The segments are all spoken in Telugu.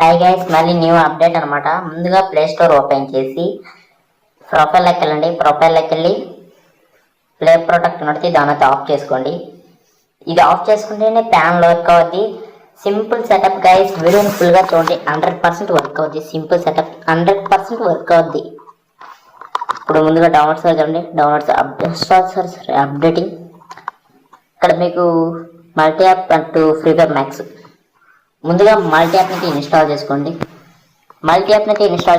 హాయ్ గైస్, మళ్ళీ న్యూ అప్డేట్ అనమాట. ముందుగా ప్లే స్టోర్ ఓపెన్ చేసి ప్రొఫైల్లోకి వెళ్ళండి. ప్రొఫైల్లోకి వెళ్ళి ప్లే ప్రొటెక్ట్ నడితే దాని ఆఫ్ చేసుకోండి. ఇది ఆఫ్ చేసుకుంటేనే ప్యాన్ వర్క్ అవుద్ది. సింపుల్ సెటప్ గైస్, వీడియోని ఫుల్గా చూడండి. 100% వర్క్ అవుద్ది. సింపుల్ సెటప్ 100% వర్క్ అవుద్ది. ఇప్పుడు ముందుగా డౌన్లోడ్స్ చూడండి. Downloads updating. ఇక్కడ మీకు మల్టీ యాప్ అంటూ ఫ్రీ ఫైర్ మ్యాక్స్. ముందుగా మల్టీ యాప్ నుంచి ఇన్స్టాల్ చేసుకోండి. మల్టీ యాప్ నుంచి ఇన్స్టాల్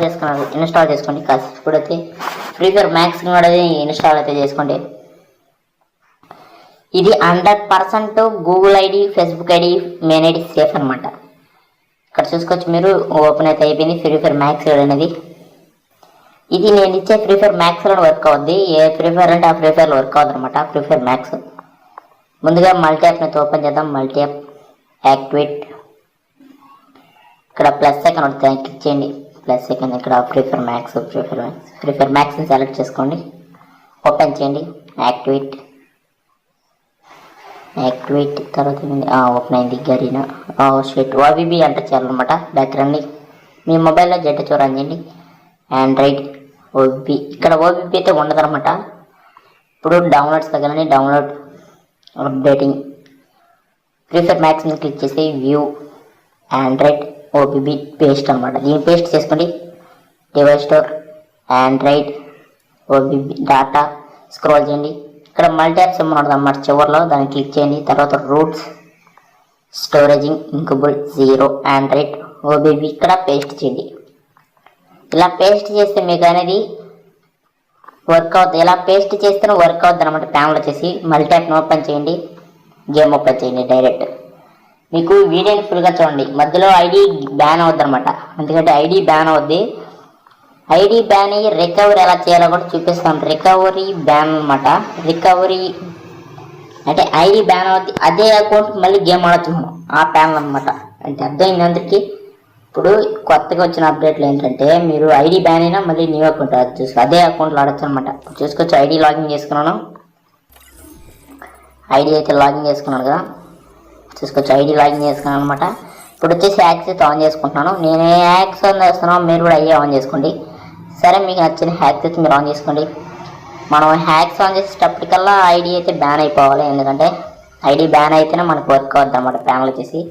చేసుకోండి. కాదు ఇప్పుడైతే ఫ్రీ ఫైర్ మ్యాక్స్ కూడా ఇన్స్టాల్ అయితే చేసుకోండి. ఇది 100% Google ID, Facebook ID, main ID safe అనమాట. ఇక్కడ చూసుకోవచ్చు మీరు. ఓపెన్ అయితే అయిపోయింది ఫ్రీ ఫైర్ మ్యాక్స్ అనేది. ఇది నేను ఇచ్చే ఫ్రీ ఫైర్ మ్యాక్స్లో వర్క్ అవుద్ది. ఏ ఫ్రీ ఫైర్ అంటే ఆ ఫ్రీ ఫైర్లో వర్క్ అవుద్ది అనమాట ఫ్రీ ఫైర్ మ్యాక్స్. ముందుగా మల్టీ యాప్ని ఓపెన్ చేద్దాం. Multi app activate. ఇక్కడ ప్లస్ సెకండ్ వస్తుంది, క్లిక్ చేయండి. ప్లస్ సెకండ్ ఇక్కడ ఫ్రీ ఫైర్ మ్యాక్స్ని సెలెక్ట్ చేసుకోండి. ఓపెన్ చేయండి. యాక్టివేట్ తర్వాత ఓపెన్ అయింది. గరీనా షీట్ ఓబీబీ అంటే చేయాలన్నమాట. బ్యాక్ రండి. మీ మొబైల్లో జెట్ చూడండి చేయండి. Android OBB. ఇక్కడ ఓబీబీ అయితే ఉండదన్నమాట. ఇప్పుడు డౌన్లోడ్స్ తగ్గలని download updating Free Fire Max మీద క్లిక్ చేసి వ్యూ ఆండ్రాయిడ్ ఓబీబీ పేస్ట్ అనమాట. దీన్ని పేస్ట్ చేసుకోండి. Device store Android OBB data scroll చేయండి. ఇక్కడ మల్టీ యాప్ సింబల్ ఉంటుంది అన్నమాట చివరిలో, దాన్ని క్లిక్ చేయండి. తర్వాత రూట్స్ స్టోరేజింగ్ ఇంకబుల్ 0 ఆండ్రాయిడ్ ఓబీబీ ఇక్కడ పేస్ట్ చేయండి. ఇలా పేస్ట్ చేస్తే మీకు అనేది వర్క్ అవుతుంది. ఇలా పేస్ట్ చేస్తేనే వర్క్ అవుతుంది అనమాట. ప్యానల్ వచ్చేసి మల్టీ యాప్ని ఓపెన్ చేయండి. గేమ్ ఓపెన్ చేయండి డైరెక్ట్. మీకు వీడియోని ఫుల్గా చూడండి. మధ్యలో ఐడి బ్యాన్ అవుద్ది అనమాట. ఎందుకంటే ఐడి బ్యాన్ అవుద్ది. ఐడి బ్యాన్ అయ్యి రికవరీ ఎలా చేయాలో కూడా చూపిస్తాను. రికవరీ బ్యాన్ అనమాట. రికవరీ అంటే ఐడి బ్యాన్ అవుద్ది, అదే అకౌంట్ మళ్ళీ గేమ్ ఆడుతున్నాం ఆ ప్యానల్ అనమాట. అంటే అర్థమైంది అందరికీ. ఇప్పుడు కొత్తగా వచ్చిన అప్డేట్లు ఏంటంటే మీరు ఐడి బ్యాన్ అయినా మళ్ళీ న్యూ అకౌంట్ చూసుకో అదే అకౌంట్లో ఆడచ్చు అనమాట. చూసుకోవచ్చు ఐడి లాగిన్ చేసుకున్నాను. ఐడి అయితే లాగిన్ చేసుకున్నాను కదా, చూసుకోవచ్చు ఐడి లాగిన్ చేసుకున్నాను అనమాట. ఇప్పుడు వచ్చేసి హ్యాక్స్ అయితే ఆన్ చేసుకుంటున్నాను. నేను ఏ హ్యాక్స్ ఆన్ చేస్తున్నాను మీరు కూడా అయ్యే ఆన్ చేసుకోండి. సరే, మీకు నచ్చిన హ్యాక్స్ అయితే మీరు ఆన్ చేసుకోండి. మనం హ్యాక్స్ ఆన్ చేసేటప్పటికల్లా ఐడి అయితే బ్యాన్ అయిపోవాలి. ఎందుకంటే ఐడి బ్యాన్ అయితేనే మనకు వర్క్ అవుద్ది అనమాట ప్యానల్ వచ్చేసి.